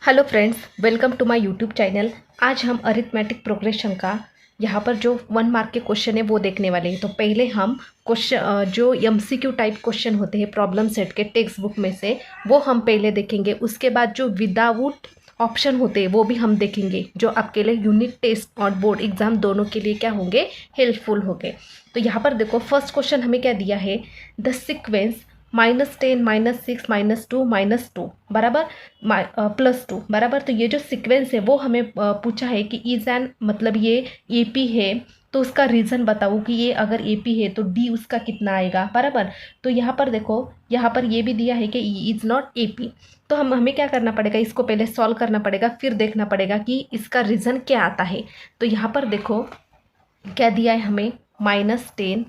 Hello friends, welcome to my YouTube channel. आज हम arithmetic progression का यहाँ पर जो 1 मार्क के क्वेश्चन है वो देखने वाले हैं। तो पहले हम क्वेश्चन जो एमसीक्यू टाइप क्वेश्चन होते हैं प्रॉब्लम सेट के टेक्स्ट बुक में से वो हम पहले देखेंगे। उसके बाद जो विदाउट ऑप्शन होते हैं वो भी हम देखेंगे, जो आपके लिए यूनिट टेस्ट और बोर्ड एग्जाम दोनों के लिए क्या होंगे, हेल्पफुल होंगे। तो यहाँ पर देखो, फर्स्ट क्वेश्चन हमें क्या दिया है, द सिक्वेंस -10 -6 -2 -2 बराबर +2 बराबर। तो ये जो सीक्वेंस है वो हमें पूछा है कि इज एन मतलब ये एपी है, तो उसका रीज़न बताओ कि ये अगर एपी है तो डी उसका कितना आएगा बराबर। तो यहाँ पर देखो, यहाँ पर ये भी दिया है कि ई इज़ नॉट एपी। तो हमें क्या करना पड़ेगा, इसको पहले सॉल्व करना पड़ेगा, फिर देखना पड़ेगा कि इसका रीज़न क्या आता है। तो यहाँ पर देखो क्या दिया है हमें, -10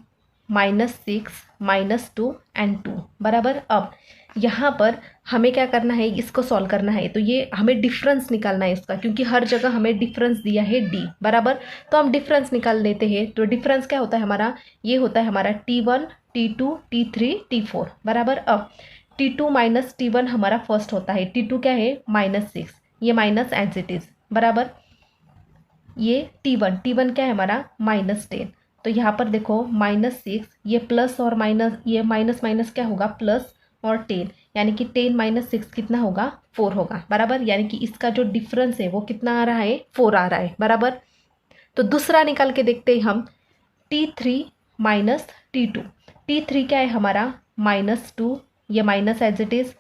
-6 -2 एंड 2 बराबर। अब यहाँ पर हमें क्या करना है, इसको सॉल्व करना है। तो ये हमें डिफरेंस निकालना है इसका, क्योंकि हर जगह हमें डिफरेंस दिया है डी बराबर। तो हम डिफरेंस निकाल लेते हैं। तो डिफरेंस क्या होता है हमारा, ये होता है हमारा T1 T2 T3 T4 बराबर। अब T2 - T1 हमारा फर्स्ट होता है, T2 क्या है -6, ये माइनस एज इट इज़ बराबर। ये T1 क्या है हमारा -10। तो यहाँ पर देखो -6, ये प्लस और माइनस, ये माइनस माइनस क्या होगा, प्लस और 10, यानी कि 10 - 6 कितना होगा, 4 होगा बराबर। यानी कि इसका जो डिफरेंस है वो कितना आ रहा है, 4 आ रहा है बराबर। तो दूसरा निकाल के देखते हैं हम, T3 - T2। T3 क्या है हमारा -2, ये minus as it is.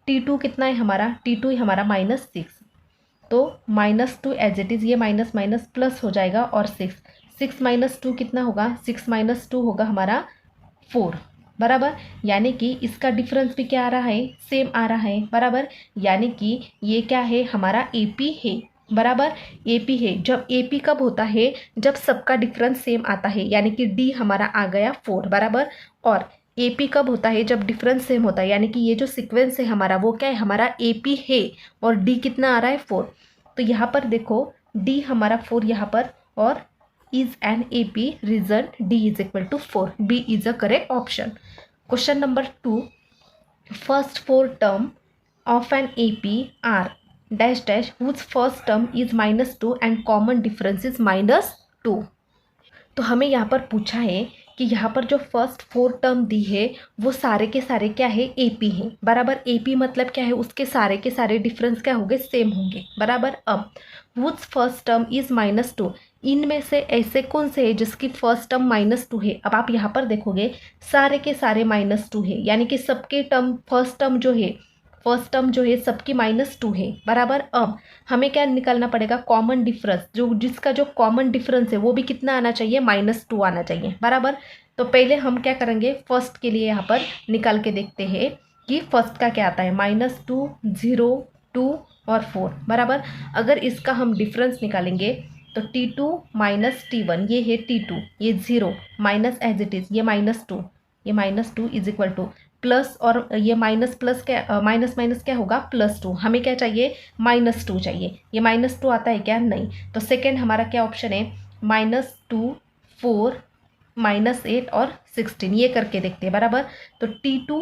T2 कितना है हमारा, T2 है हमारा -6। तो -2 एज इट इज़, ये माइनस माइनस प्लस हो जाएगा और 6 -2 कितना होगा, 6 - 2 होगा हमारा 4 बराबर। यानी कि इसका डिफरेंस भी क्या आ रहा है, सेम आ रहा है बराबर। यानी कि ये क्या है हमारा एपी है बराबर, एपी है। जब एपी कब होता है, जब सबका डिफरेंस सेम आता है, यानी कि डी हमारा आ गया 4 बराबर। और एपी कब होता है, जब डिफरेंस सेम होता है, यानी कि ये जो सीक्वेंस है हमारा वो क्या है, हमारा एपी है। और डी कितना आ रहा है, 4। तो यहाँ पर देखो डी हमारा 4 यहाँ पर, और is an AP, reason d is equal to 4, B is a correct option. Question number 2, first 4 term of an AP are dash dash whose first term is -2 and common difference is -2। तो हमें यहाँ पर पूछा है कि यहाँ पर जो फर्स्ट 4 टर्म दी है वो सारे के सारे क्या है, एपी हैं बराबर। एपी मतलब क्या है, उसके सारे के सारे डिफरेंस क्या होंगे, सेम होंगे बराबर। अब वुड फर्स्ट टर्म इज -2, इनमें से ऐसे कौन से है जिसकी फर्स्ट टर्म -2 है। अब आप यहाँ पर देखोगे सारे के सारे -2 है, यानी कि सबके टर्म फर्स्ट टर्म जो है सबकी -2 है बराबर। अब हमें क्या निकालना पड़ेगा, कॉमन डिफरेंस, जो जिसका जो कॉमन डिफरेंस है वो भी कितना आना चाहिए, -2 आना चाहिए बराबर। तो पहले हम क्या करेंगे, फर्स्ट के लिए यहाँ पर निकाल के देखते हैं कि फर्स्ट का क्या आता है, -2 0 2 और 4 बराबर। अगर इसका हम डिफरेंस निकालेंगे तो T2 - T1, ये है T2, ये 0 माइनस एज इट इज़, ये -2, ये -2 इज इक्वल टू प्लस, और ये माइनस प्लस क्या, माइनस माइनस क्या होगा, +2। हमें क्या चाहिए, -2 चाहिए। ये -2 आता है क्या, नहीं। तो सेकेंड हमारा क्या ऑप्शन है, -2 4 -8 और 16, ये करके देखते हैं बराबर। तो T2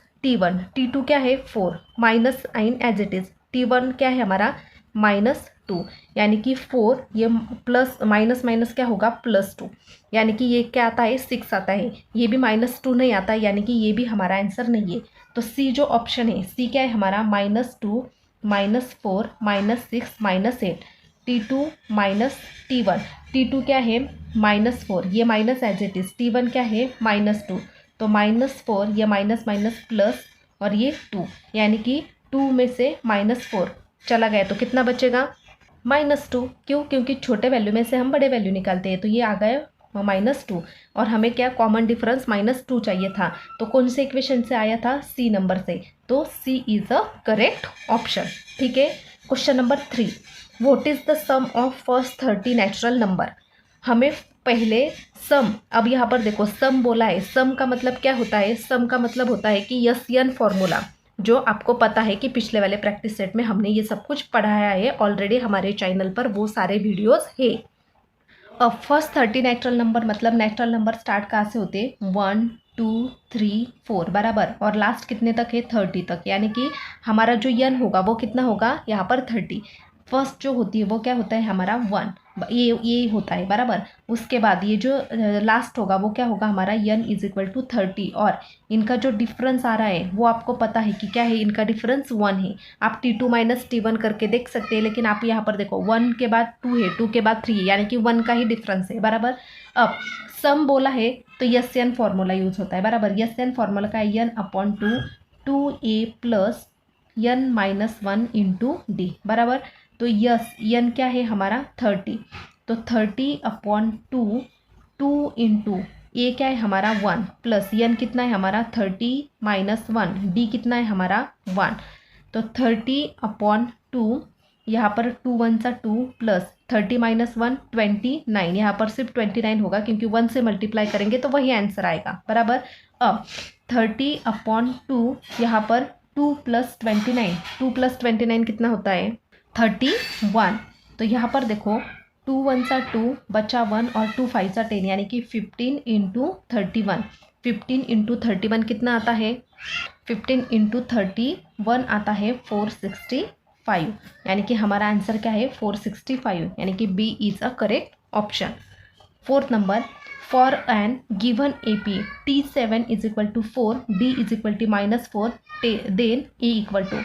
- T1, T2 क्या है 4, माइनस आइन एज इट इज़, T1 क्या है हमारा -2, यानी कि 4, ये प्लस माइनस माइनस क्या होगा, +2, यानी कि ये क्या आता है, 6 आता है। ये भी -2 नहीं आता है, यानी कि ये भी हमारा आंसर नहीं है। तो सी जो ऑप्शन है, सी क्या है हमारा, -2 -4 -6 -8, T2 - T1, T2 क्या है -4, ये minus as it is, T1 क्या है -2, तो -4, ये माइनस माइनस प्लस और ये 2, यानी कि 2 में से -4 चला गया तो कितना बचेगा, -2। क्यों, क्योंकि छोटे वैल्यू में से हम बड़े वैल्यू निकालते हैं। तो ये आ गया -2, और हमें क्या कॉमन डिफरेंस -2 चाहिए था। तो कौन से इक्वेशन से आया था, सी नंबर से। तो C is a correct option. ठीक है, question number 3, what is the sum of first 30 natural number. हमें पहले सम, अब यहाँ पर देखो सम बोला है, सम का मतलब क्या होता है, सम का मतलब होता है कि यन फॉर्मूला, जो आपको पता है कि पिछले वाले प्रैक्टिस सेट में हमने ये सब कुछ पढ़ाया है ऑलरेडी, हमारे चैनल पर वो सारे वीडियोस है। अब फर्स्ट 30 नेचुरल नंबर मतलब नेचुरल नंबर स्टार्ट कहाँ से होते हैं, 1 2 3 4 बराबर, और लास्ट कितने तक है 30 तक, यानी कि हमारा जो यन होगा वो कितना होगा यहाँ पर 30। फर्स्ट जो होती है वो क्या होता है हमारा 1, ये होता है बराबर। उसके बाद ये जो लास्ट होगा वो क्या होगा हमारा यन इज इक्वल टू 30, और इनका जो डिफरेंस आ रहा है वो आपको पता है कि क्या है, इनका डिफरेंस 1 है। आप T2 माइनस T1 करके देख सकते हैं, लेकिन आप यहाँ पर देखो 1 के बाद 2 है, 2 के बाद 3 है, यानी कि 1 का ही डिफरेंस है बराबर। अब सम बोला है तो यस एन फॉर्मूला यूज होता है बराबर। यस एन फॉर्मूला का है n/2 2a plus n minus 1 into d बराबर। तो यस यन क्या है हमारा 30, तो 30/2 2 इंटू ए क्या है हमारा 1 प्लस यन कितना है हमारा 30 माइनस 1, डी कितना है हमारा 1, तो 30/2 यहाँ पर 2 1 सा 2 प्लस 30 माइनस 1 29, यहाँ पर सिर्फ 29 होगा क्योंकि 1 से मल्टीप्लाई करेंगे तो वही आंसर आएगा बराबर। अब 30/2 यहाँ पर 2 प्लस 29, 2 प्लस 29 कितना होता है 31, तो यहाँ पर देखो 2 1 सा 2 बचा 1 और 2 5 सा 10, यानी कि 15 इंटू 31, 15 इंटू 31 कितना आता है 15 इंटू 31 आता है 465, यानी कि हमारा आंसर क्या है 465, यानी कि B is a correct option. Fourth number, for an given A P T7 is equal to 4 D is equal to -4 then a equal to,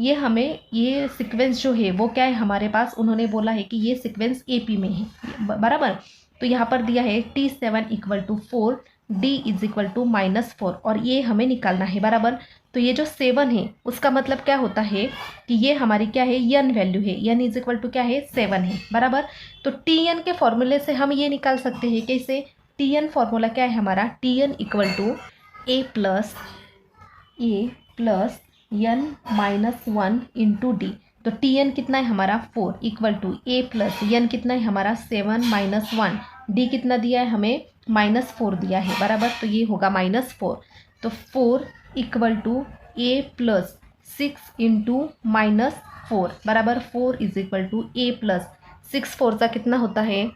ये हमें ये सीक्वेंस जो है वो क्या है हमारे पास, उन्होंने बोला है कि ये सीक्वेंस AP में है बराबर। तो यहाँ पर दिया है T7 equal to 4 D is equal to -4, और ये हमें निकालना है बराबर। तो ये जो 7 है उसका मतलब क्या होता है कि ये हमारी क्या है यन वैल्यू है, यन इज इक्वल टू क्या है 7 है बराबर। तो TN के फॉर्मूले से हम ये निकाल सकते हैं कैसे, TN फॉर्मूला क्या है हमारा, TN equal to A plus n minus 1 into d. तो TN कितना है हमारा 4 equal to A plus n कितना है हमारा 7 माइनस 1, डी कितना दिया है हमें -4 दिया है बराबर, तो ये होगा -4। तो 4 equal to A plus 6 into -4 बराबर, 4 is equal to A plus 6 4 का कितना होता है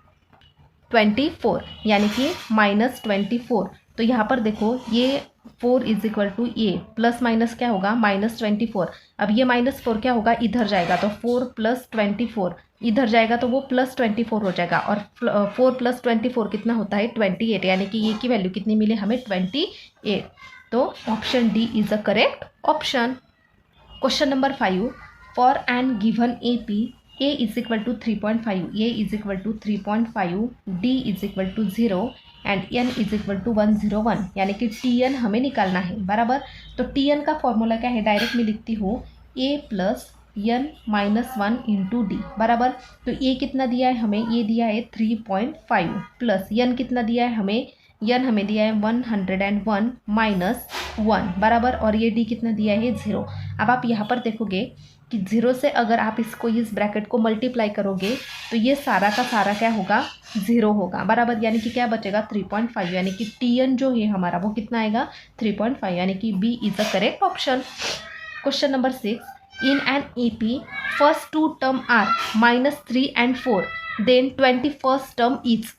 24, यानी कि -24। तो यहाँ पर देखो ये 4 is equal to a plus minus क्या होगा -24, अब ये -4 क्या होगा इधर जाएगा, तो 4 प्लस 24 इधर जाएगा तो वो +24 हो जाएगा, और 4 प्लस 24 कितना होता है 28, यानी कि ये की वैल्यू कितनी मिले हमें 28। तो option d is a correct option. Question number 5, for an given A P A is equal to 3.5, A is equal to 3.5, D is equal to 0 and N is equal to 101, यानी कि TN हमें निकालना है बराबर। तो TN का formula क्या है, डायरेक्ट में लिखती हूँ A plus n minus 1 into d बराबर। तो A कितना दिया है हमें, ये दिया है 3.5 प्लस n कितना दिया है हमें, n हमें दिया है 101 माइनस 1 बराबर, और ये d कितना दिया है 0। अब आप यहाँ पर देखोगे कि 0 से अगर आप इसको इस ब्रैकेट को मल्टीप्लाई करोगे तो ये सारा का सारा क्या होगा 0 होगा बराबर, यानी कि क्या बचेगा 3.5, यानी कि TN जो है हमारा वो कितना आएगा 3.5, यानी कि B is a correct option. Question number 6, in an AP first 2 term are -3 and 4 then 21st term is.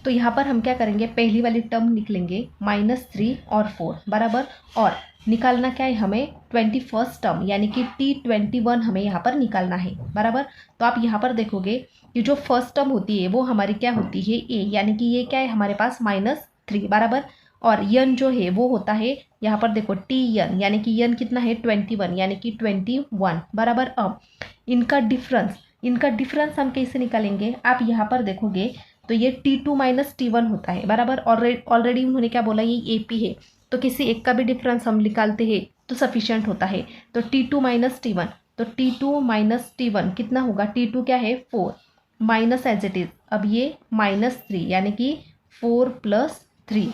तो यहाँ पर हम क्या करेंगे, पहली वाली टर्म निकलेंगे -3 और 4 बराबर, और निकालना क्या है हमें 21st टर्म, यानी कि T21 हमें यहाँ पर निकालना है बराबर। तो आप यहाँ पर देखोगे कि जो फर्स्ट टर्म होती है वो हमारी क्या होती है A, यानी कि ये क्या है हमारे पास -3 बराबर, और n जो है वो होता है यहाँ पर देखो TN, यानी कि n कितना है 21, यानी कि 21 बराबर। अब इनका डिफरेंस हम कैसे निकालेंगे, आप यहाँ पर देखोगे तो ये T2 माइनस T1 होता है बराबर, ऑलरेडी उन्होंने क्या बोला ये AP है, तो किसी एक का भी डिफरेंस हम निकालते हैं तो सफिशिएंट होता है। तो T2 माइनस T1, तो T2 माइनस T1 कितना होगा, T2 क्या है 4 माइनस एज इट इज, अब ये -3, यानी कि 4 प्लस 3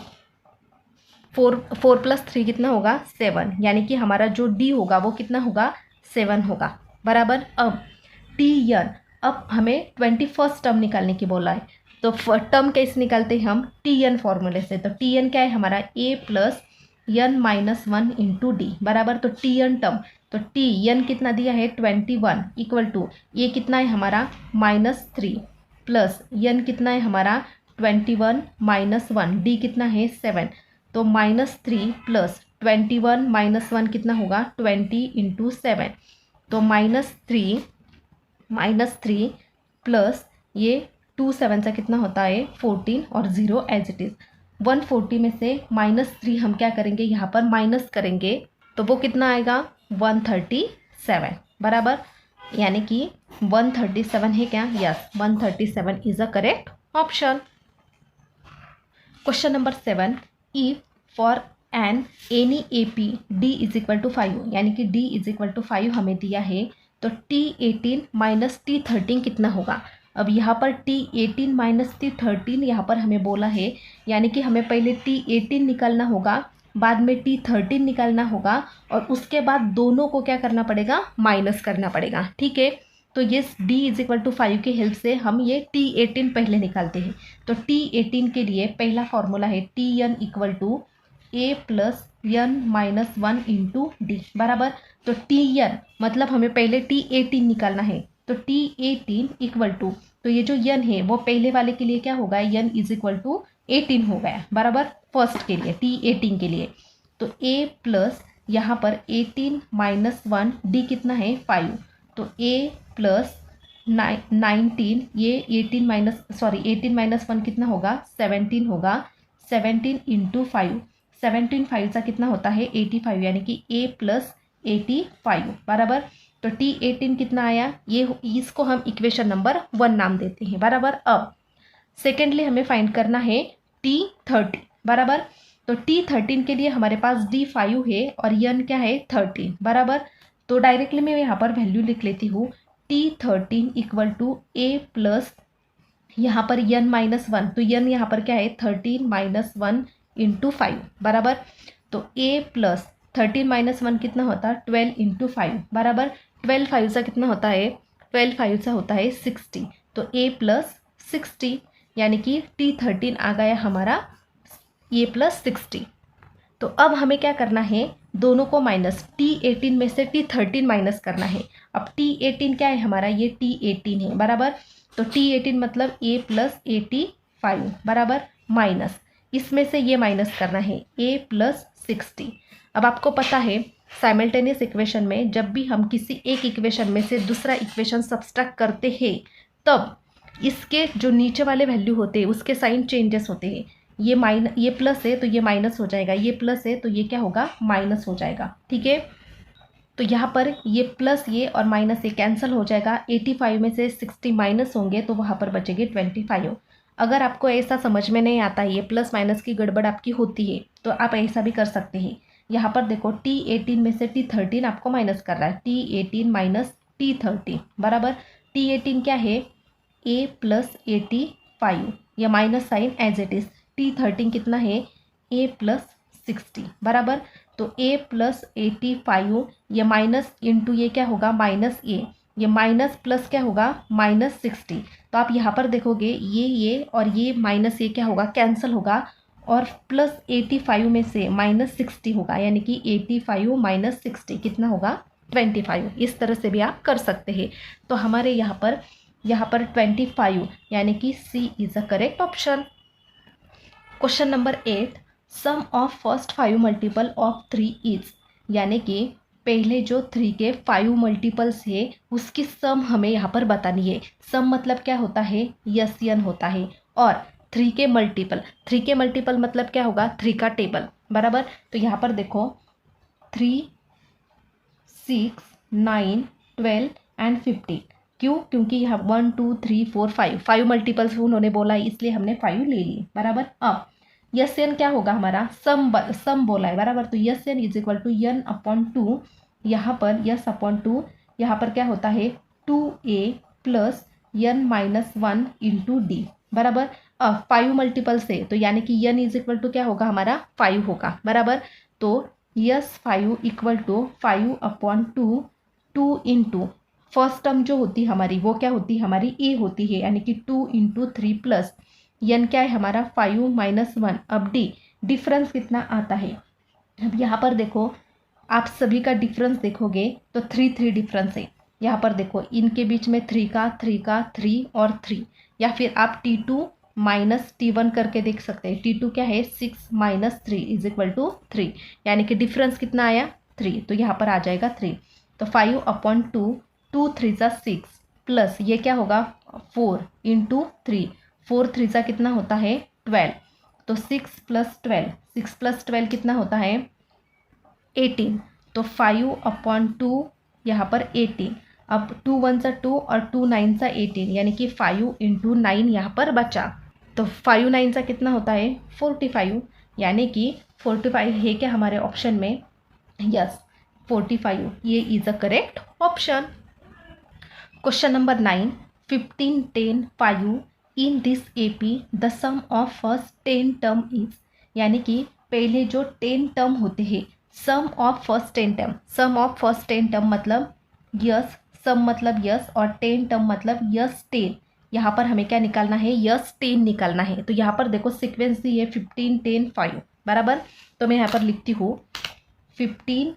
कितना होगा 7, यानी कि हमारा जो D होगा वो कितना होगा 7 होगा बराबर। अब TN, अब हमें 21st टर्म निकालने की बोला है, तो टर्म कैसे निकालते हैं हम TN फॉर्मूले से। तो TN क्या है हमारा A plus n minus 1 into d बराबर। तो TN टर्म, तो TN कितना दिया है 21 इक्वल टू ये कितना है हमारा -3 प्लस n कितना है हमारा 21 माइनस 1, डी कितना है 7, तो -3 प्लस 21 माइनस 1 कितना होगा 20 इंटू 7, तो -3 प्लस ये 2 7 से कितना होता है 14 और 0 एज इट इज़। 140 में से -3 हम क्या करेंगे यहाँ पर माइनस करेंगे, तो वो कितना आएगा 137 बराबर, यानी कि 137 है क्या, yes 137 is a correct option. Question number 7, if for an any A P d is equal to 5, यानी कि डी इज इक्वल टू 5 हमें दिया है, तो T18 माइनस T13 कितना होगा। अब यहाँ पर T18 माइनस T13 यहाँ पर हमें बोला है, यानी कि हमें पहले T18 निकालना होगा, बाद में T13 निकालना होगा, और उसके बाद दोनों को क्या करना पड़ेगा, माइनस करना पड़ेगा। ठीक है, तो ये D इज इक्वल टू 5 की हेल्प से हम ये T18 पहले निकालते हैं। तो T18 के लिए पहला फॉर्मूला है Tn equal to A plus n minus 1 into d बराबर, तो Tn मतलब हमें पहले T18 निकालना है, तो T18 इक्वल टू, तो ये जो n है वो पहले वाले के लिए क्या होगा, n इज इक्वल टू 18 हो गया बराबर, फर्स्ट के लिए T18 के लिए, तो A प्लस यहाँ पर 18 माइनस 1 डी कितना है 5, तो A प्लस 19, ये 18 माइनस 1 कितना होगा 17 होगा, 17 इंटू 5, 17 5 का कितना होता है 85, यानी कि A प्लस 85 बराबर, तो T18 कितना आया, ये इसको हम इक्वेशन नंबर 1 नाम देते हैं बराबर। अब सेकेंडली हमें फाइंड करना है T30 बराबर, तो T13 के लिए हमारे पास D5 है और n क्या है 13 बराबर, तो डायरेक्टली मैं यहाँ पर वैल्यू लिख लेती हूँ, T13 equal to A plus यहाँ पर n माइनस 1, तो n यहाँ पर क्या है 13 माइनस 1 इंटू 5 बराबर, तो A प्लस 13 माइनस 1 कितना होता है 12 इंटू 5 बराबर, 12 5 से कितना होता है 12 5 से होता है 60, तो A प्लस 60, यानी कि T13 आ गया हमारा A प्लस 60। तो अब हमें क्या करना है, दोनों को माइनस, T18 में से T13 माइनस करना है। अब T18 क्या है हमारा, ये T18 है बराबर, तो T18 मतलब A प्लस 85 बराबर, माइनस इसमें से ये माइनस करना है A प्लस 60। अब आपको पता है साइमल्टेनियस इक्वेशन में जब भी हम किसी एक इक्वेशन में से दूसरा इक्वेशन सब्सट्रैक्ट करते हैं, तब इसके जो नीचे वाले वैल्यू होते हैं उसके साइन चेंजेस होते हैं, ये प्लस है तो ये माइनस हो जाएगा, ये प्लस है तो ये क्या होगा माइनस हो जाएगा। ठीक है, तो यहाँ पर ये प्लस ये और माइनस ये कैंसिल हो जाएगा, 85 में से 60 माइनस होंगे तो वहाँ पर बचेंगे 25। अगर आपको ऐसा समझ में नहीं आता है, ये प्लस माइनस की गड़बड़ आपकी होती है, तो आप ऐसा भी कर सकते हैं। यहाँ पर देखो T18 में से T13 आपको माइनस कर रहा है, T18 माइनस T13 बराबर, T18 क्या है A प्लस 85, या minus sign as it is, T13 कितना है A प्लस 60 बराबर, तो A प्लस 85, ये माइनस इंटू ये क्या होगा माइनस A, ये माइनस प्लस क्या होगा माइनस 60, तो आप यहाँ पर देखोगे ये और ये माइनस ये क्या होगा कैंसिल होगा, और प्लस 85 में से माइनस 60 होगा, यानी कि 85 माइनस 60 कितना होगा 25। इस तरह से भी आप कर सकते हैं। तो हमारे यहाँ पर 25, यानी कि C is a correct option. Question number 8, sum of first 5 multiple of 3 is, यानी कि पहले जो 3 के 5 मल्टीपल्स है उसकी सम हमें यहाँ पर बतानी है। सम मतलब क्या होता है, यन होता है, और 3 के मल्टीपल मतलब क्या होगा 3 का टेबल बराबर। तो यहाँ पर देखो 3, 6, 9, 12 एंड 15, क्यों, क्योंकि यहाँ 1 2 3 4 5 मल्टीपल्स उन्होंने बोला है, इसलिए हमने 5 ले लिए बराबर। अब यस एन क्या होगा हमारा, सम बोला है बराबर, तो S n is equal to n upon 2, यहाँ पर यस अपॉन 2, यहाँ पर क्या होता है 2a plus n minus 1 into d बराबर। अब 5 मल्टीपल से, तो यानी कि n इज इक्वल टू क्या होगा हमारा 5 होगा बराबर, तो S 5 equal to 5 upon 2 into first term जो होती है हमारी वो क्या होती है हमारी a होती है, यानी कि 2 इंटू 3 प्लस n क्या है हमारा 5 माइनस 1। अब d डिफरेंस कितना आता है, अब यहाँ पर देखो आप सभी का डिफरेंस देखोगे तो 3 डिफरेंस है। यहाँ पर देखो इनके बीच में 3 का 3 और 3, या फिर आप T2 माइनस T1 करके देख सकते हैं। T2 क्या है 6 माइनस 3 इज इक्वल टू 3, यानी कि डिफरेंस कितना आया 3, तो यहाँ पर आ जाएगा 3। तो 5/2, 2 3 जा 6 प्लस ये क्या होगा 4 इंटू 3, 4 3 जा कितना होता है 12, तो 6 प्लस 12, 6 प्लस 12 कितना होता है 18, तो 5/2 यहाँ पर 18। अब 2 1 जा 2 और 2 9 जा 18, यानी कि 5 इंटू 9 यहाँ पर बचा, तो 5 9 जा कितना होता है 45, यानी कि 45 है क्या हमारे ऑप्शन में, यस 45, ये is a correct option. Question number 9, 15 10 5 in this AP the sum of first 10 term is, यानी कि पहले जो 10 टर्म होते हैं sum of first 10 term, sum of first 10 term मतलब यस, सम मतलब यस और 10 टर्म मतलब यस 10, यहाँ पर हमें क्या निकालना है यस 10 निकालना है। तो यहाँ पर देखो सीक्वेंस दी है 15 10 5 बराबर, तो मैं यहाँ पर लिखती हूँ 15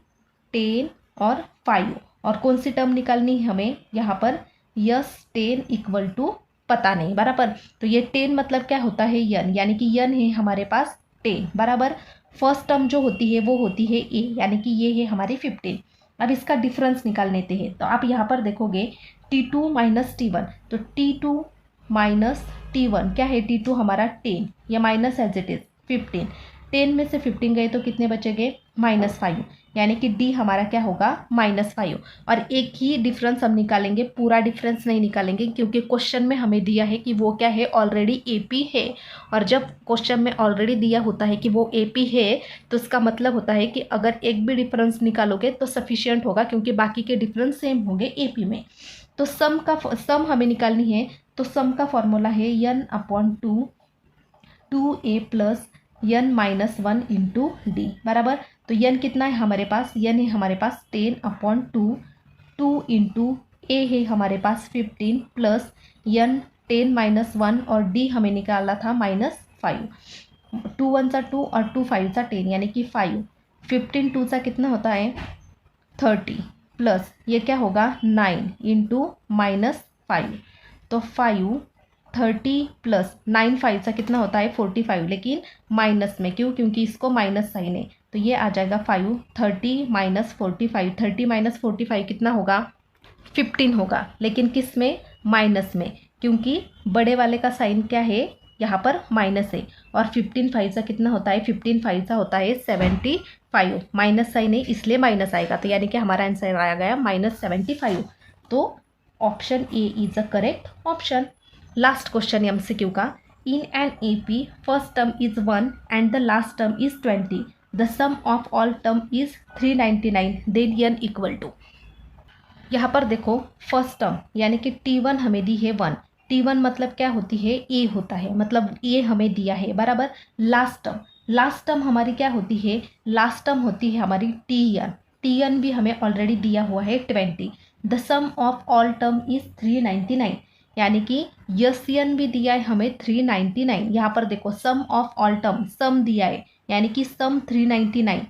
10 और 5, और कौन सी टर्म निकालनी है हमें यहाँ पर यस 10 इक्वल टू पता नहीं बराबर, तो ये 10 मतलब क्या होता है यन, यानी कि यन है हमारे पास 10 बराबर। फर्स्ट टर्म जो होती है वो होती है ए, यानी कि ये है हमारी 15। अब इसका डिफरेंस निकाल लेते हैं, तो आप यहाँ पर देखोगे T2 माइनस T1, तो T2 माइनस T1 क्या है, T2 हमारा 10, या माइनस एज इट इज 15, 10 में से 15 गए तो कितने बचेंगे -5, यानी कि डी हमारा क्या होगा -5। और एक ही डिफरेंस हम निकालेंगे, पूरा डिफरेंस नहीं निकालेंगे, क्योंकि क्वेश्चन में हमें दिया है कि वो क्या है ऑलरेडी AP है, और जब क्वेश्चन में ऑलरेडी दिया होता है कि वो AP है तो इसका मतलब होता है कि अगर एक भी डिफरेंस निकालोगे तो सफिशियंट होगा, क्योंकि बाकी के डिफरेंस सेम होंगे AP में। तो सम हमें निकालनी है, तो सम का फॉर्मूला है n/2 2a plus n-1 into d बराबर। तो n कितना है हमारे पास, n है हमारे पास 10/2, 2 इंटू ए है हमारे पास 15 प्लस n 10-1 और d हमें निकाला था -5, 2 1 सा 2 और 2 5 सा 10, यानी कि 5, 15 2 सा कितना होता है 30 प्लस ये क्या होगा 9 इंटू -5, तो 5 30 प्लस 9 5 सा कितना होता है 45, लेकिन माइनस में, क्यों, क्योंकि इसको माइनस साइन है, तो ये आ जाएगा 5 30 माइनस 45, 30 माइनस 45 कितना होगा 15 होगा, लेकिन किस में माइनस में, क्योंकि बड़े वाले का साइन क्या है यहाँ पर माइनस है, और 15 5 सा कितना होता है 15 5 सा होता है 75, माइनस साइन है इसलिए माइनस आएगा, तो यानी कि हमारा आंसर आ गया -75। तो option A is a correct option. Last question MCQ का, in an AP first term is 1 and the last term is 20, the sum of all term is 399, then n equal to. यहाँ पर देखो first term यानी कि T1 हमें दी है 1, T1 मतलब क्या होती है ए होता है, मतलब ए हमें दिया है बराबर। लास्ट टर्म हमारी क्या होती है, लास्ट टर्म होती है हमारी TN भी हमें ऑलरेडी दिया हुआ है 20, the sum of all term is 399, यानी कि यन भी दिया है हमें 399। यहाँ पर देखो सम ऑफ ऑल टर्म, सम दिया है यानी कि सम 399,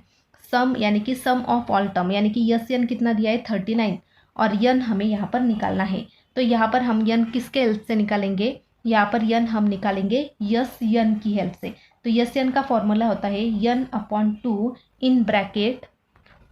सम यानी कि सम ऑफ ऑल टर्म, यानी कि यन कितना दिया है 39, और यन हमें यहाँ पर निकालना है। तो यहाँ पर हम यन किसके हेल्प से निकालेंगे, यहाँ पर यन हम निकालेंगे यन की हेल्प से। तो यन का फॉर्मूला होता है n/2 in bracket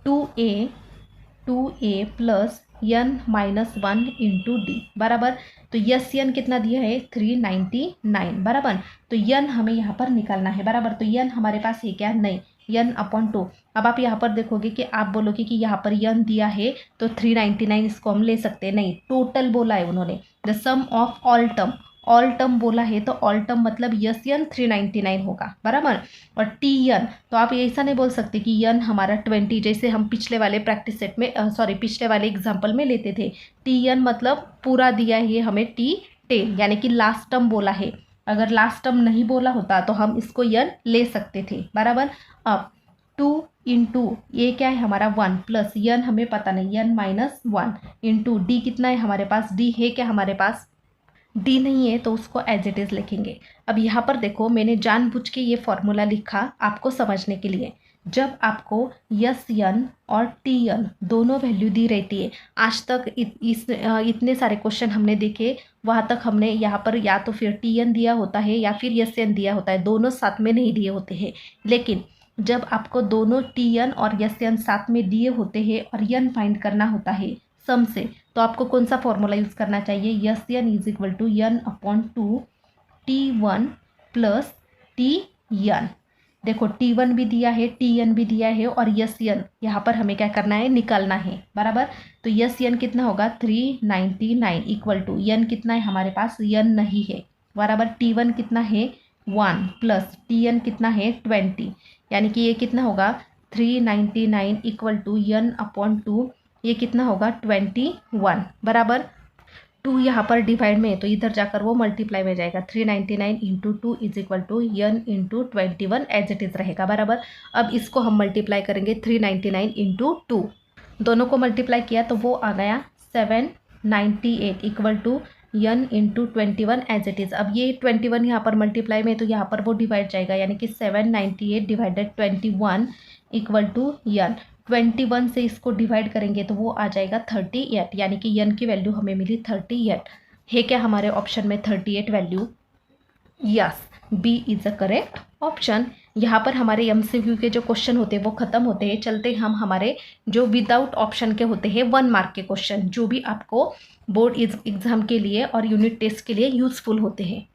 2a plus n-1 into d बराबर। तो यन कितना दिया है 399 बराबर, तो यन हमें यहाँ पर निकालना है बराबर। तो यन हमारे पास है क्या, नहीं, n/2। अब आप यहाँ पर देखोगे कि आप बोलोगे कि यहाँ पर यन दिया है तो 399 इसको हम ले सकते हैं, नहीं, टोटल बोला है उन्होंने, the sum of all term बोला है, तो ऑल टर्म मतलब यन 399 होगा बराबर। और TN तो आप ऐसा नहीं बोल सकते कि यन हमारा 20, जैसे हम पिछले वाले प्रैक्टिस सेट में पिछले वाले एग्जाम्पल में लेते थे। TN मतलब पूरा दिया है हमें T10, यानी कि लास्ट टर्म बोला है, अगर लास्ट टर्म नहीं बोला होता तो हम इसको यन ले सकते थे बराबर। अब 2 इंटू ये क्या है हमारा 1 प्लस यन हमें पता नहीं n-1 इंटू डी कितना है हमारे पास, डी है क्या हमारे पास, डी नहीं है तो उसको एज इट इज़ लिखेंगे। अब यहाँ पर देखो मैंने जानबूझ के ये फॉर्मूला लिखा आपको समझने के लिए, जब आपको यस यन और टी यन दोनों वैल्यू दी रहती है, आज तक इतने सारे क्वेश्चन हमने देखे, वहाँ तक हमने यहाँ पर या तो फिर टी एन दिया होता है या फिर यस एन दिया होता है, दोनों साथ में नहीं दिए होते हैं। लेकिन जब आपको दोनों टी एन और यस एन साथ में दिए होते हैं और यन फाइंड करना होता है सम से, तो आपको कौन सा फॉर्मूला यूज़ करना चाहिए? S n is equal to n upon 2 T1 plus t n. देखो T1 भी दिया है, Tn भी दिया है और यस यन यहाँ पर हमें क्या करना है? निकालना है, बराबर। तो यस यन कितना होगा? 399 इक्वल टू यन कितना है हमारे पास? यन नहीं है, बराबर। T1 कितना है? 1 प्लस Tn कितना है? 20, यानी कि ये कितना होगा? 399 इक्वल टू यन अपॉन 2, ये कितना होगा? 21, बराबर। 2 यहाँ पर डिवाइड में है तो इधर जाकर वो मल्टीप्लाई में जाएगा। 399 into 2 is equal to n into 21 as it is रहेगा, बराबर। अब इसको हम मल्टीप्लाई करेंगे 399 इंटू 2, दोनों को मल्टीप्लाई किया तो वो आ गया 798 equal to n into 21 as it is. अब ये 21 यहाँ पर मल्टीप्लाई में तो यहाँ पर वो डिवाइड जाएगा, यानी कि 798 डिवाइडेड 21 इक्वल टू यन। 21 से इसको डिवाइड करेंगे तो वो आ जाएगा 38, यानी कि यन की वैल्यू हमें मिली 38 है। क्या हमारे ऑप्शन में 38 value? Yes, B is a correct option. यहाँ पर हमारे एमसीक्यू के जो क्वेश्चन होते हैं वो खत्म होते हैं। चलते हम हमारे जो विदाउट ऑप्शन के होते हैं 1 मार्क के क्वेश्चन, जो भी आपको बोर्ड एग्जाम के लिए और यूनिट टेस्ट के लिए यूजफुल होते हैं।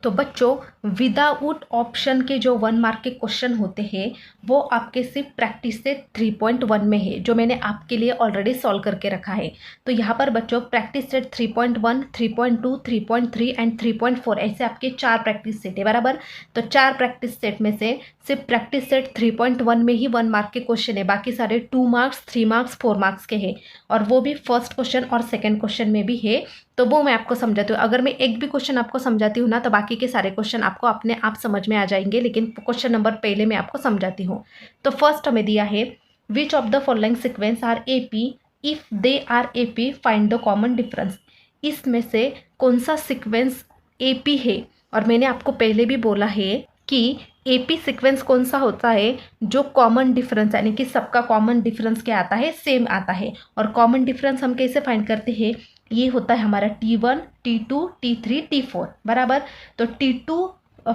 तो बच्चों विदाउट ऑप्शन के जो 1 मार्क के क्वेश्चन होते हैं वो आपके सिर्फ प्रैक्टिस से 3.1 में है, जो मैंने आपके लिए ऑलरेडी सॉल्व करके रखा है। तो यहाँ पर बच्चों प्रैक्टिस सेट 3.1, 3.2, 3.3 एंड 3.4 ऐसे आपके 4 प्रैक्टिस सेट है, बराबर। तो 4 प्रैक्टिस सेट में से सिर्फ प्रैक्टिस सेट 3.1 में ही 1 मार्क के क्वेश्चन है, बाकी सारे 2 मार्क्स, 3 मार्क्स, 4 मार्क्स के हैं, और वो भी फर्स्ट क्वेश्चन और सेकेंड क्वेश्चन में भी है। तो वो मैं आपको समझाती हूँ। अगर मैं एक भी क्वेश्चन आपको समझाती हूँ ना तो बाकी के सारे क्वेश्चन आपको अपने आप समझ में आ जाएंगे, लेकिन क्वेश्चन नंबर पहले मैं आपको समझाती हूँ। तो फर्स्ट हमें दिया है which of the following sequence are AP, if they are AP find the common difference. इसमें से कौन सा सीक्वेंस एपी है? और मैंने आपको पहले भी बोला है कि एपी सीक्वेंस कौन सा होता है? जो कॉमन डिफरेंस, यानी कि सबका कॉमन डिफरेंस क्या आता है? सेम आता है। और कॉमन डिफरेंस हम कैसे फाइंड करते हैं? ये होता है हमारा T1, T2, T3, T4, बराबर। तो T2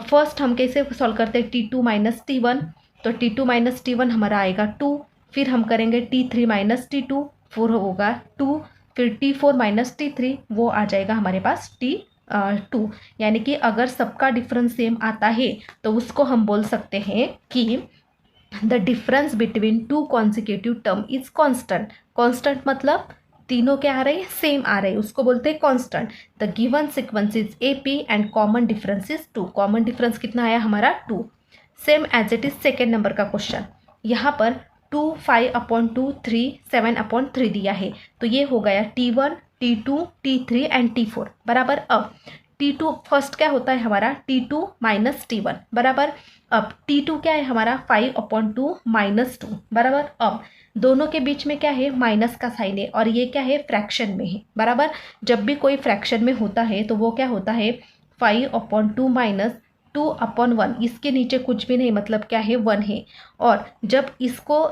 फर्स्ट हम कैसे सॉल्व करते हैं? T2 माइनस T1, तो T2 माइनस T1 हमारा आएगा 2, फिर हम करेंगे T3 माइनस T2, 4 होगा 2, फिर T4 माइनस T3 वो आ जाएगा हमारे पास T2। यानी कि अगर सबका डिफरेंस सेम आता है तो उसको हम बोल सकते हैं कि the difference between 2 consecutive term is constant. Constant मतलब तीनों क्या आ रहे हैं? सेम आ रहे हैं, उसको बोलते हैं constant. The given sequence is AP and common difference is 2। Common difference कितना आया हमारा? 2। Same as it is second number का क्वेश्चन। यहाँ पर 2, 5/2, 3, 7/3 दिया है, तो ये हो गया T1, T2, T3 and T4, बराबर। अब T2 फर्स्ट क्या होता है हमारा? T2 माइनस T1, बराबर। अब T2 क्या है हमारा? 5/2 माइनस 2, बराबर। अब दोनों के बीच में क्या है? माइनस का साइन है, और ये क्या है? फ्रैक्शन में है, बराबर। जब भी कोई फ्रैक्शन में होता है तो वो क्या होता है? 5/2 माइनस 2/1, इसके नीचे कुछ भी नहीं, मतलब क्या है? 1 है। और जब इसको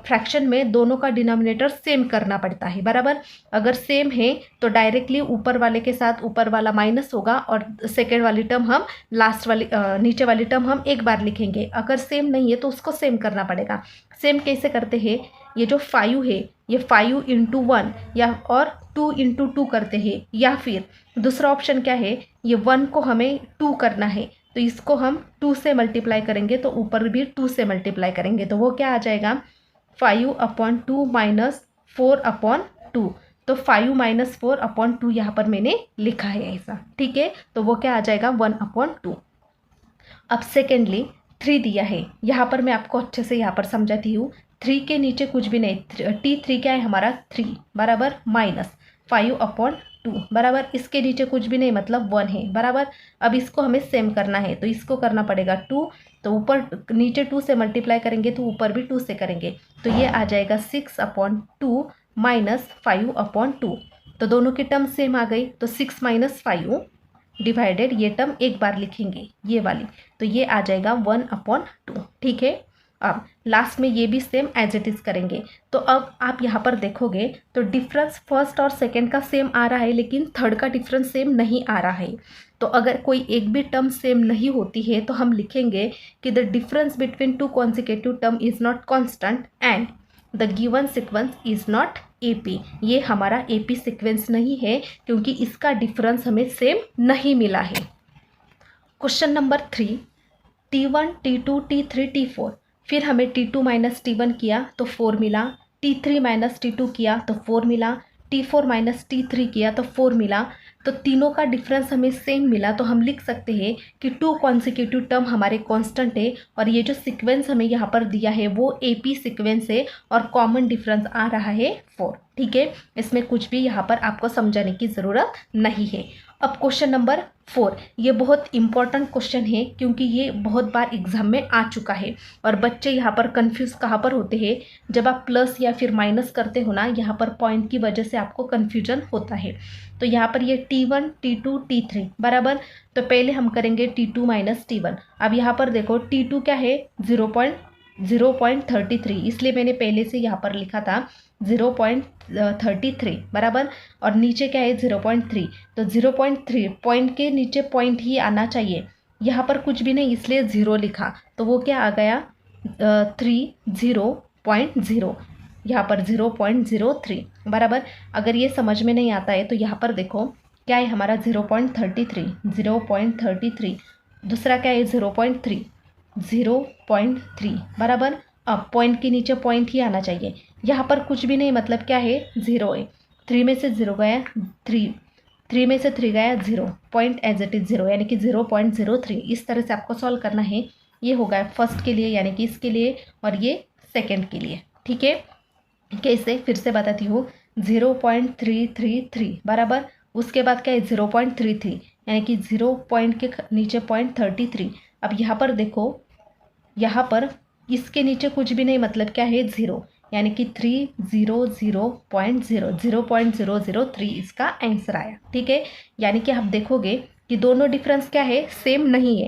फ्रैक्शन में दोनों का डिनोमिनेटर सेम करना पड़ता है, बराबर। अगर सेम है तो डायरेक्टली ऊपर वाले के साथ ऊपर वाला माइनस होगा, और सेकेंड वाली टर्म हम लास्ट वाली नीचे वाली टर्म हम एक बार लिखेंगे। अगर सेम नहीं है तो उसको सेम करना पड़ेगा। सेम कैसे करते हैं? ये जो 5 है ये 5 इंटू 1 या और 2 इंटू 2 करते हैं, या फिर दूसरा ऑप्शन क्या है? ये 1 को हमें 2 करना है तो इसको हम 2 से मल्टीप्लाई करेंगे, तो ऊपर भी 2 से मल्टीप्लाई करेंगे, तो वो क्या आ जाएगा? 5/2 माइनस 4/2। तो 5 माइनस 4/2 यहाँ पर मैंने लिखा है ऐसा, ठीक है। तो वो क्या आ जाएगा? 1/2। अब सेकेंडली 3 दिया है, यहाँ पर मैं आपको अच्छे से यहाँ पर समझाती हूँ। 3 के नीचे कुछ भी नहीं, T3 क्या है हमारा? 3, बराबर, माइनस 5/2, बराबर। इसके नीचे कुछ भी नहीं, मतलब 1 है, बराबर। अब इसको हमें सेम करना है तो इसको करना पड़ेगा 2, तो ऊपर नीचे 2 से मल्टीप्लाई करेंगे तो ऊपर भी 2 से करेंगे, तो ये आ जाएगा 6/2 माइनस 5/2। तो दोनों की टर्म सेम आ गई, तो 6 माइनस 5 डिवाइडेड, ये टर्म एक बार लिखेंगे ये वाली, तो ये आ जाएगा 1/2, ठीक है। अब लास्ट में ये भी सेम एज इट इज़ करेंगे। तो अब आप यहाँ पर देखोगे तो डिफरेंस फर्स्ट और सेकंड का सेम आ रहा है, लेकिन थर्ड का डिफरेंस सेम नहीं आ रहा है। तो अगर कोई एक भी टर्म सेम नहीं होती है तो हम लिखेंगे कि the difference between two consecutive term is not constant and the given sequence is not AP। ये हमारा AP सीक्वेंस नहीं है क्योंकि इसका डिफरेंस हमें सेम नहीं मिला है। Question number 3, T1 T2 T3 T4, फिर हमें T2 माइनस T1 किया तो 4 मिला, T3 माइनस T2 किया तो 4 मिला, T4 माइनस T3 किया तो 4 मिला। तो तीनों का डिफरेंस हमें सेम मिला, तो हम लिख सकते हैं कि टू कॉन्सिक्यूटिव टर्म हमारे कांस्टेंट है और ये जो सीक्वेंस हमें यहाँ पर दिया है वो AP सीक्वेंस है और कॉमन डिफरेंस आ रहा है 4। ठीक है, इसमें कुछ भी यहाँ पर आपको समझाने की ज़रूरत नहीं है। अब क्वेश्चन नंबर 4, ये बहुत इंपॉर्टेंट क्वेश्चन है क्योंकि ये बहुत बार एग्जाम में आ चुका है और बच्चे यहाँ पर कंफ्यूज कहाँ पर होते हैं, जब आप प्लस या फिर माइनस करते हो ना, यहाँ पर पॉइंट की वजह से आपको कन्फ्यूजन होता है। तो यहाँ पर ये T1 T2 T3 बराबर, तो पहले हम करेंगे T2 माइनस T1। अब यहाँ पर देखो T2 क्या है 0.33, इसलिए मैंने पहले से यहाँ पर लिखा था 0.33 बराबर, और नीचे क्या है 0.3, तो 0.3 पॉइंट के नीचे पॉइंट ही आना चाहिए। यहाँ पर कुछ भी नहीं इसलिए 0 लिखा, तो वो क्या आ गया 30.0, यहाँ पर 0.03 बराबर। अगर ये समझ में नहीं आता है तो यहाँ पर देखो क्या है हमारा 0.33, दूसरा क्या है 0.3 बराबर। अब पॉइंट के नीचे पॉइंट ही आना चाहिए, यहाँ पर कुछ भी नहीं, मतलब क्या है 0 है, 3 में से 0 गया 3 में से 3 गया 0, पॉइंट एज इट इज़ 0, यानी कि 0.03। इस तरह से आपको सॉल्व करना है। ये होगा फर्स्ट के लिए यानी कि इसके लिए, और ये सेकंड के लिए। ठीक है, कैसे फिर से बताती हूँ, 0.333 बराबर, उसके बाद क्या है 0.33 यानी कि 0 पॉइंट के नीचे पॉइंट 33। अब यहाँ पर देखो, यहाँ पर इसके नीचे कुछ भी नहीं, मतलब क्या है 0, यानी कि 0.003 इसका आंसर आया। ठीक है, यानी कि आप देखोगे कि दोनों डिफरेंस क्या है सेम नहीं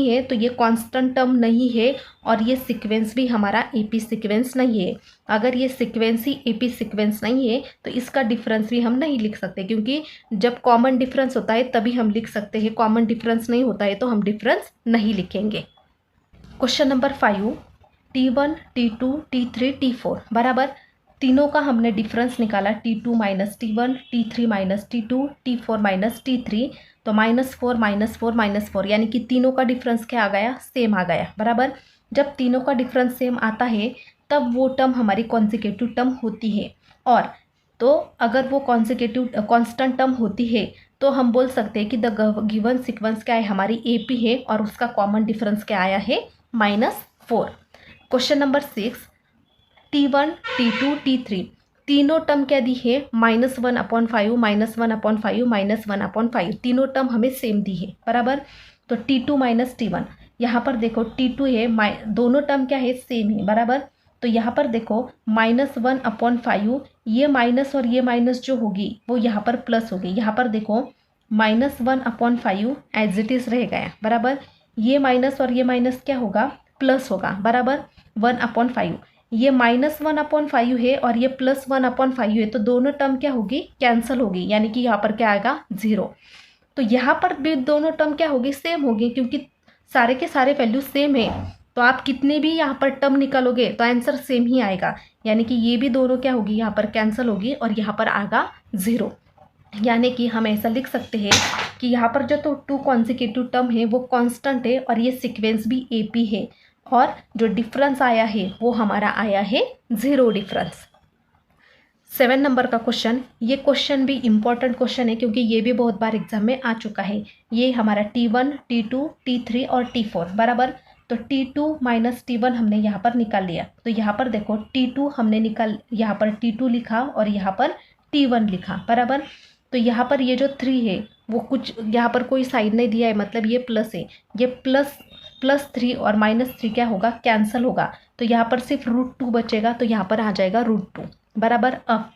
है, तो ये कांस्टेंट टर्म नहीं है और ये सीक्वेंस भी हमारा AP सीक्वेंस नहीं है। अगर ये सीक्वेंस ही AP सीक्वेंस नहीं है तो इसका डिफरेंस भी हम नहीं लिख सकते, क्योंकि जब कॉमन डिफरेंस होता है तभी हम लिख सकते हैं, कॉमन डिफरेंस नहीं होता है तो हम डिफरेंस नहीं लिखेंगे। Question number 5, T1 T2 T3 T4 बराबर, तीनों का हमने डिफरेंस निकाला, T2 minus T1, T3 minus T2, T4 minus T3, तो -4 यानी कि तीनों का डिफरेंस क्या आ गया सेम आ गया बराबर। जब तीनों का डिफरेंस सेम आता है तब वो टर्म हमारी कॉन्सिक्यूटिव टर्म होती है, और तो अगर वो कॉन्सिक्यूटिव कांस्टेंट टर्म होती है तो हम बोल सकते हैं कि द गिवन सीक्वेंस क्या है हमारी AP है और उसका कॉमन डिफरेंस क्या आया है -4। Question number 6, T1 T2 T3, तीनों टर्म क्या दी है -1/5, -1/5, -1/5, तीनों टर्म हमें सेम दी है बराबर। तो T2 माइनस T1, यहाँ पर देखो T2 है, दोनों टर्म क्या है सेम है बराबर। तो यहाँ पर देखो -1/5, ये माइनस और ये माइनस जो होगी वो यहाँ पर प्लस होगी। यहाँ पर देखो -1/5 एज इट इज़ रह गया बराबर, ये माइनस और ये माइनस क्या होगा प्लस होगा बराबर 1/5। ये -1/5 है और ये +1/5 है, तो दोनों टर्म क्या होगी कैंसिल होगी, यानी कि यहाँ पर क्या आएगा 0। तो यहाँ पर भी दोनों टर्म क्या होगी सेम होगी, क्योंकि सारे के सारे वैल्यू सेम है, तो आप कितने भी यहाँ पर टर्म निकालोगे तो आंसर सेम ही आएगा, यानी कि ये भी दोनों क्या होगी यहाँ पर कैंसिल होगी और यहाँ पर आएगा 0। यानी कि हम ऐसा लिख सकते हैं कि यहाँ पर जो तो टू कॉन्सिक्यूटिव टर्म है वो कांस्टेंट है और ये सीक्वेंस भी AP है, और जो डिफरेंस आया है वो हमारा आया है 0 डिफरेंस। 7 नंबर का क्वेश्चन, ये क्वेश्चन भी इम्पॉर्टेंट क्वेश्चन है क्योंकि ये भी बहुत बार एग्जाम में आ चुका है। ये हमारा T1 T2 T3 और T4 बराबर। तो T2 माइनस T1 हमने यहाँ पर निकाल लिया, तो यहाँ पर देखो T2 हमने यहाँ पर T2 लिखा और यहाँ पर T1 लिखा बराबर। तो यहाँ पर ये जो 3 है वो कुछ यहाँ पर कोई साइन नहीं दिया है, मतलब ये प्लस है, ये +3 और -3 क्या होगा कैंसिल होगा, तो यहाँ पर सिर्फ √2 बचेगा, तो यहाँ पर आ जाएगा √2 बराबर। अब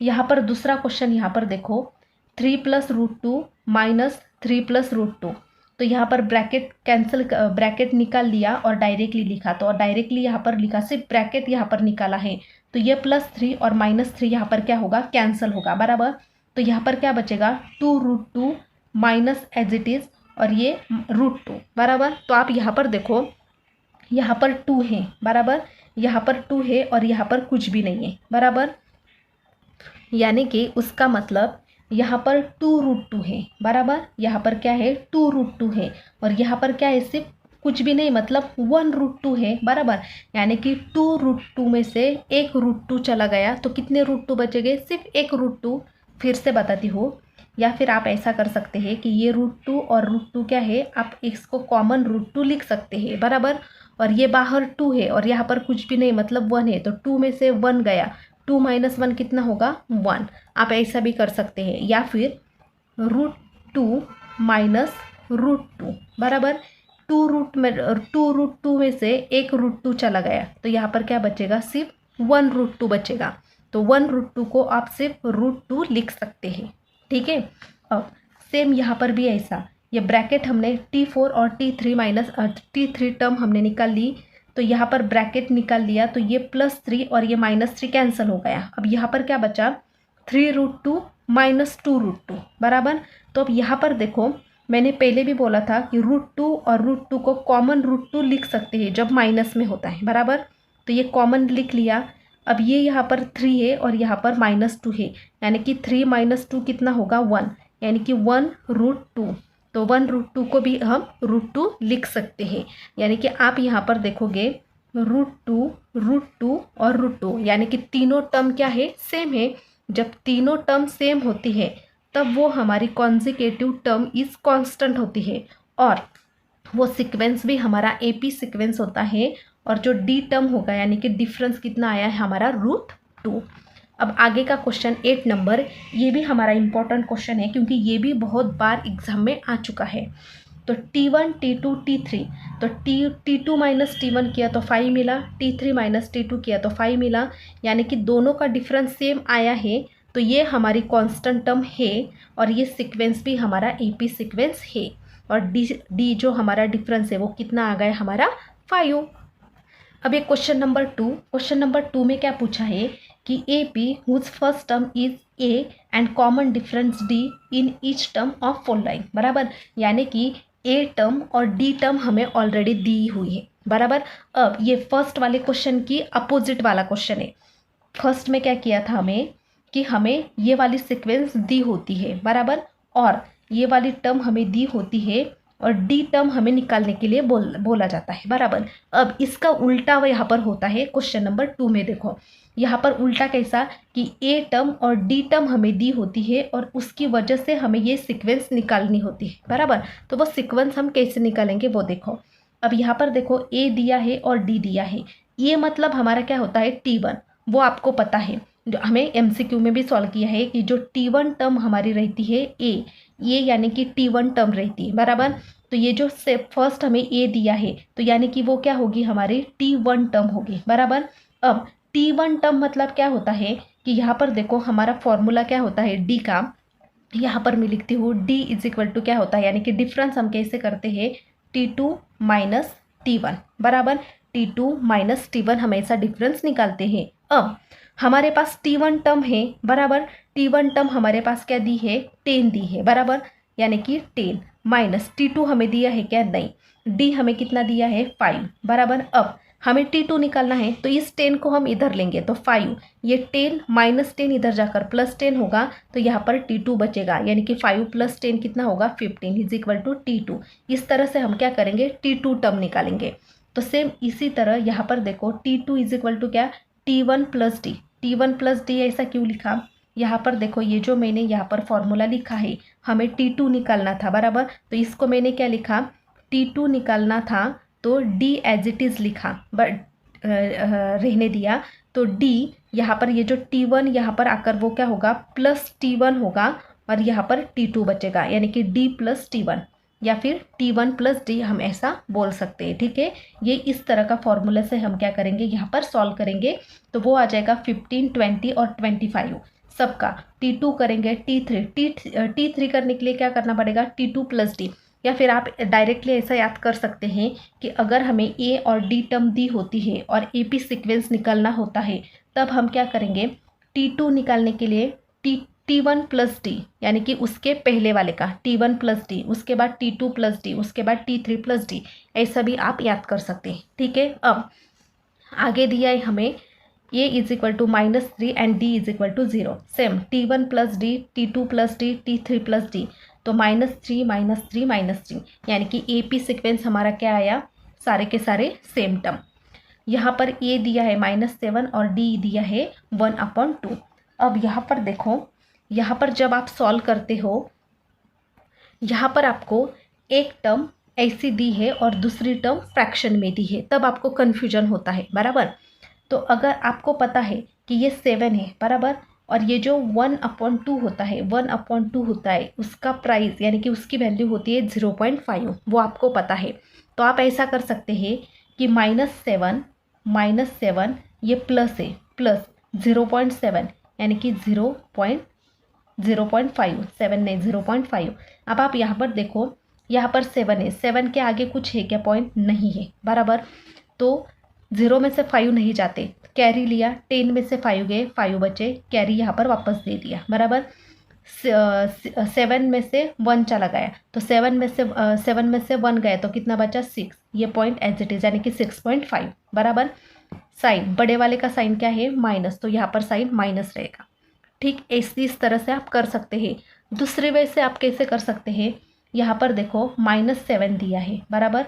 यहाँ पर दूसरा क्वेश्चन, यहाँ पर देखो 3 + √2 -3 + √2, तो यहाँ पर ब्रैकेट कैंसिल, ब्रैकेट निकाल लिया और डायरेक्टली लिखा, तो डायरेक्टली यहाँ पर लिखा, सिर्फ ब्रैकेट यहाँ पर निकाला है, तो ये +3 और -3 यहाँ पर क्या होगा, कैंसिल होगा, बराबर। तो यहाँ पर क्या बचेगा, 2√2 माइनस एज इट इज़ और ये √2, बराबर। तो आप यहाँ पर देखो, यहाँ पर 2 है, बराबर, यहाँ पर 2 है और यहाँ पर कुछ भी नहीं है, बराबर। यानी कि उसका मतलब यहाँ पर 2√2 है, बराबर। यहाँ पर क्या है, 2√2 है और यहाँ पर क्या है, सिर्फ कुछ भी नहीं, मतलब 1√2 है, बराबर। यानी कि 2√2 में से एक √2 चला गया तो कितने √2 बचेंगे, सिर्फ एक √2। फिर से बताती हूँ, या फिर आप ऐसा कर सकते हैं कि ये √2 और √2 क्या है, आप इसको कॉमन √2 लिख सकते हैं, बराबर। और ये बाहर 2 है और यहाँ पर कुछ भी नहीं, मतलब 1 है, तो 2 में से 1 गया, 2 - 1 कितना होगा, 1। आप ऐसा भी कर सकते हैं, या फिर √2 माइनस √2, बराबर। 2√2 में से एक √2 चला गया तो यहाँ पर क्या बचेगा, सिर्फ 1√2 बचेगा। तो 1√2 को आप सिर्फ √2 लिख सकते हैं, ठीक है। अब सेम यहाँ पर भी ऐसा, ये ब्रैकेट हमने T4 और T3 टर्म हमने निकाल ली, तो यहाँ पर ब्रैकेट निकाल लिया, तो ये +3 और ये -3 कैंसिल हो गया। अब यहाँ पर क्या बचा, 3√2 माइनस 2√2, बराबर। तो अब यहाँ पर देखो, मैंने पहले भी बोला था कि √2 और √2 को कॉमन √2 लिख सकते हैं जब माइनस में होता है, बराबर। तो ये कॉमन लिख लिया। अब ये यहाँ पर 3 है और यहाँ पर -2 है, यानी कि 3 - 2 कितना होगा, 1, यानी कि 1√2। तो 1√2 को भी हम √2 लिख सकते हैं। यानी कि आप यहाँ पर देखोगे √2, √2 और √2, यानी कि तीनों टर्म क्या है, सेम है। जब तीनों टर्म सेम होती है तब वो हमारी कॉन्जिक्यूटिव टर्म इज कांस्टेंट होती है और वो सीक्वेंस भी हमारा AP सीक्वेंस होता है। और जो D टर्म होगा, यानी कि डिफरेंस कितना आया है हमारा, √2। अब आगे का क्वेश्चन 8 नंबर, ये भी हमारा इम्पोर्टेंट क्वेश्चन है क्योंकि ये भी बहुत बार एग्जाम में आ चुका है। तो T1, T2, T3, तो T2 - T1 किया तो 5 मिला, T3 - T2 किया तो 5 मिला, यानी कि दोनों का डिफरेंस सेम आया है। तो ये हमारी कांस्टेंट टर्म है और ये सीक्वेंस भी हमारा AP सीक्वेंस है। और D जो हमारा डिफरेंस है वो कितना आ गया हमारा, 5। अब ये क्वेश्चन नंबर 2 में क्या पूछा है कि AP whose first term is A and common difference D in each term of following, बराबर। यानी कि A टर्म और D टर्म हमें ऑलरेडी दी हुई है, बराबर। अब ये फर्स्ट वाले क्वेश्चन की अपोजिट वाला क्वेश्चन है। फर्स्ट में क्या किया था हमें कि हमें ये वाली सीक्वेंस दी होती है, बराबर, और ये वाली टर्म हमें दी होती है और D टर्म हमें निकालने के लिए बोला जाता है, बराबर। अब इसका उल्टा यहाँ पर होता है क्वेश्चन नंबर 2 में। देखो यहाँ पर उल्टा कैसा कि A टर्म और D टर्म हमें दी होती है और उसकी वजह से हमें ये सीक्वेंस निकालनी होती है, बराबर। तो वो सीक्वेंस हम कैसे निकालेंगे वो देखो। अब यहाँ पर देखो A दिया है और D दिया है, ये मतलब हमारा क्या होता है, T1, वो आपको पता है, जो हमें MCQ में भी सॉल्व किया है कि जो T1 टर्म हमारी रहती है A, ये यानी कि T1 टर्म रहती है, बराबर। तो ये जो से फर्स्ट हमें A दिया है तो यानी कि वो क्या होगी, हमारी T1 टर्म होगी, बराबर। अब T1 टर्म मतलब क्या होता है कि यहाँ पर देखो हमारा फॉर्मूला क्या होता है D का, यहाँ पर मैं लिखती हूँ D = क्या होता है, यानी कि डिफरेंस हम कैसे करते हैं, T2 - T1, बराबर। T2 - T1 हमेशा डिफरेंस निकालते हैं। अब हमारे पास T1 टर्म है, बराबर। T1 टर्म हमारे पास क्या दी है, 10 दी है, बराबर। यानी कि 10 माइनस T2 हमें दिया है क्या, नहीं, D हमें कितना दिया है, 5, बराबर। अब हमें T2 निकालना है तो इस 10 को हम इधर लेंगे तो 5, ये 10 - 10 इधर जाकर +10 होगा, तो यहाँ पर T2 बचेगा, यानी कि 5 + 10 कितना होगा, 15 = T2। इस तरह से हम क्या करेंगे, T2 टर्म निकालेंगे। तो सेम इसी तरह यहाँ पर देखो T2 = क्या, T1 + D। T1 + D ऐसा क्यों लिखा, यहाँ पर देखो ये जो मैंने यहाँ पर फॉर्मूला लिखा है, हमें T2 निकालना था, बराबर। तो इसको मैंने क्या लिखा, T2 निकालना था तो D एज इट इज़ लिखा, बट रहने दिया। तो D यहाँ पर ये जो T1 यहाँ पर आकर वो क्या होगा, +T1 होगा और यहाँ पर T2 बचेगा, यानी कि D + T1 या फिर T1 + D हम ऐसा बोल सकते हैं, ठीक है। ये इस तरह का फॉर्मूला से हम क्या करेंगे, यहाँ पर सॉल्व करेंगे। तो वो आ जाएगा 15, 20 और 25 सबका। T2 करेंगे, T3 करने के लिए क्या करना पड़ेगा, T2 + D। या फिर आप डायरेक्टली ऐसा याद कर सकते हैं कि अगर हमें ए और डी टर्म दी होती है और एपी सीक्वेंस निकालना होता है, तब हम क्या करेंगे, T2 निकालने के लिए T1 प्लस डी, यानी कि उसके पहले वाले का T1 प्लस डी, उसके बाद T2 प्लस डी, उसके बाद T3 प्लस डी, ऐसा भी आप याद कर सकते हैं। ठीक है, अब आगे दिया है हमें a is equal to -3 and d is equal to 0। Same T1 plus d, T2 plus d, T3 plus d, तो -3 -3 -3, यानी कि AP सीक्वेंस हमारा क्या आया, सारे के सारे सेम टर्म। यहाँ पर a दिया है -7 और d दिया है 1/2। अब यहाँ पर देखो, यहाँ पर जब आप सॉल्व करते हो, यहाँ पर आपको एक टर्म ऐसी दी है और दूसरी टर्म फ्रैक्शन में दी है, तब आपको कन्फ्यूजन होता है, बराबर। तो अगर आपको पता है कि ये 7 है, बराबर, और ये जो 1/2 होता है, 1/2 होता है, उसका प्राइस यानी कि उसकी वैल्यू होती है 0.5, वो आपको पता है। तो आप ऐसा कर सकते हैं कि -7 ये प्लस है, प्लस 0.7 यानी कि 0.5, 7 नहीं 0.5। अब आप यहाँ पर देखो, यहाँ पर 7 है, 7 के आगे कुछ है क्या, पॉइंट नहीं है, बराबर। तो 0 में से 5 नहीं जाते, कैरी लिया, 10 में से 5 गए, 5 बचे, कैरी यहाँ पर वापस दे दिया, बराबर। 7 में से 1 चला गया, तो 7 में से 1 गया, तो कितना बचा, 6। ये पॉइंट एज इट इज, यानी कि 6.5, बराबर। साइन, बड़े वाले का साइन क्या है, माइनस, तो यहाँ पर साइन माइनस रहेगा। ठीक, इस तरह से आप कर सकते हैं। दूसरे वे से आप कैसे कर सकते हैं, यहाँ पर देखो -7 दिया है, बराबर,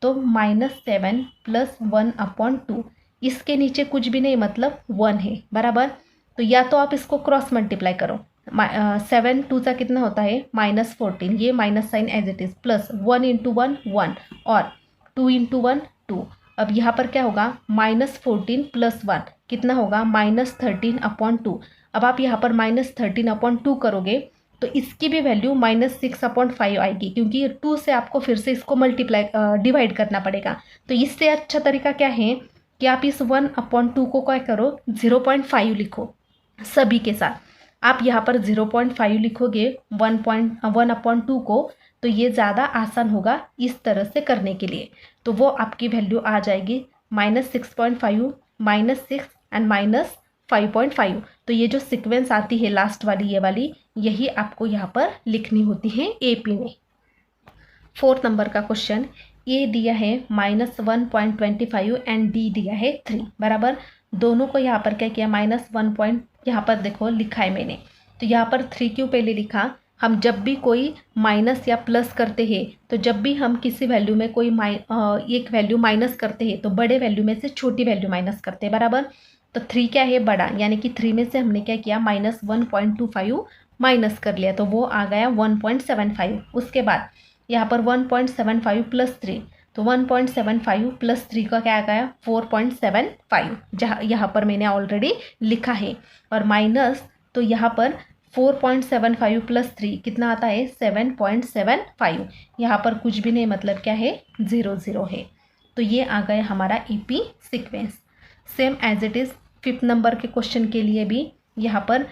तो -7 प्लस 1/2, इसके नीचे कुछ भी नहीं, मतलब 1 है, बराबर। तो या तो आप इसको क्रॉस मल्टीप्लाई करो, 7 2 का कितना होता है, -14, ये minus sign as it is, plus 1 × 1 1 और 2 × 1 2। अब यहाँ पर क्या होगा, -14 प्लस 1 कितना होगा, -13/2। अब आप यहाँ पर -13/2 करोगे तो इसकी भी वैल्यू -6/5 आएगी, क्योंकि 2 से आपको फिर से इसको मल्टीप्लाई डिवाइड करना पड़ेगा। तो इससे अच्छा तरीका क्या है कि आप इस 1/2 को क्या करो, 0.5 लिखो सभी के साथ। आप यहाँ पर 0.5 लिखोगे 1/2 को, तो ये ज़्यादा आसान होगा इस तरह से करने के लिए। तो वो आपकी वैल्यू आ जाएगी -6.5, -6 एंड -5.5। तो ये जो सीक्वेंस आती है लास्ट वाली, ये वाली, यही आपको यहाँ पर लिखनी होती है AP में। 4 नंबर का क्वेश्चन, ए दिया है -1.25 एंड डी दिया है 3, बराबर। दोनों को यहाँ पर क्या किया, -1 यहाँ पर देखो लिखा है मैंने, तो यहाँ पर 3 क्यों पहले लिखा, हम जब भी कोई माइनस या प्लस करते हैं, तो जब भी हम किसी वैल्यू में कोई एक वैल्यू माइनस करते हैं, तो बड़े वैल्यू में से छोटी वैल्यू माइनस करते हैं, बराबर। तो 3 क्या है, बड़ा, यानी कि 3 में से हमने क्या किया, -1.25 माइनस कर लिया, तो वो आ गया 1.75। उसके बाद यहाँ पर 1.75 प्लस 3, तो 1.75 प्लस 3 का क्या आ गया, 4.75, जहाँ यहाँ पर मैंने ऑलरेडी लिखा है। और माइनस, तो यहाँ पर 4.75 प्लस 3 कितना आता है, 7.75। यहाँ पर कुछ भी नहीं, मतलब क्या है, 0 0 है। तो ये आ गया हमारा AP sequence. Same as it is 5th number के क्वेश्चन के लिए भी यहाँ पर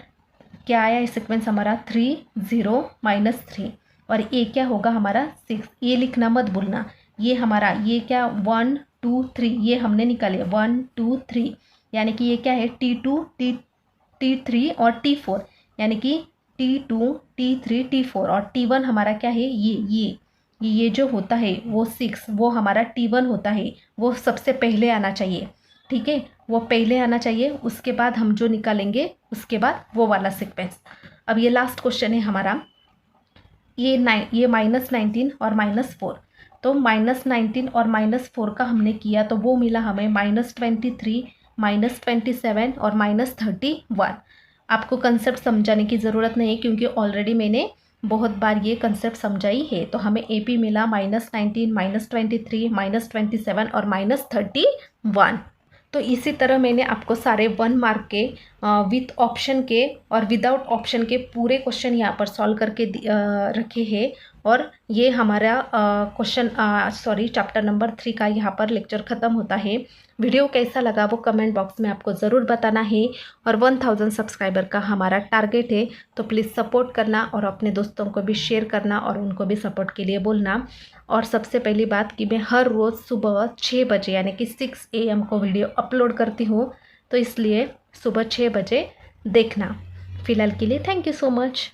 क्या आया, सीक्वेंस हमारा 3 0 -3, और ये क्या होगा हमारा 6। ये लिखना मत भूलना, ये हमारा ये क्या 1 2 3 ये हमने निकाले 1 2 3, यानी कि ये क्या है T2 T3 और T4, यानी कि T2 T3 T4, और T1 हमारा क्या है, ये जो होता है वो 6, वो हमारा T1 होता है, वो सबसे पहले आना चाहिए। ठीक है, वो पहले आना चाहिए, उसके बाद हम जो निकालेंगे उसके बाद वो वाला सीक्वेंस। अब ये लास्ट क्वेश्चन है हमारा, ये -19 और -4, तो -19 और -4 का हमने किया, तो वो मिला हमें -23 -27 और -31। आपको कंसेप्ट समझाने की ज़रूरत नहीं, क्योंकि ऑलरेडी मैंने बहुत बार ये कंसेप्ट समझाई है। तो हमें AP मिला -19 -23 -27 और -31। तो इसी तरह मैंने आपको सारे 1 मार्क के विथ ऑप्शन के और विदाउट ऑप्शन के पूरे क्वेश्चन यहाँ पर सॉल्व करके रखे हैं, और ये हमारा चैप्टर नंबर 3 का यहाँ पर लेक्चर ख़त्म होता है। वीडियो कैसा लगा वो कमेंट बॉक्स में आपको ज़रूर बताना है। और 1000 सब्सक्राइबर का हमारा टारगेट है, तो प्लीज़ सपोर्ट करना और अपने दोस्तों को भी शेयर करना और उनको भी सपोर्ट के लिए बोलना। और सबसे पहली बात कि मैं हर रोज़ सुबह 6 बजे यानी कि 6 AM को वीडियो अपलोड करती हूँ, तो इसलिए सुबह 6 बजे देखना। फ़िलहाल के लिए थैंक यू सो मच।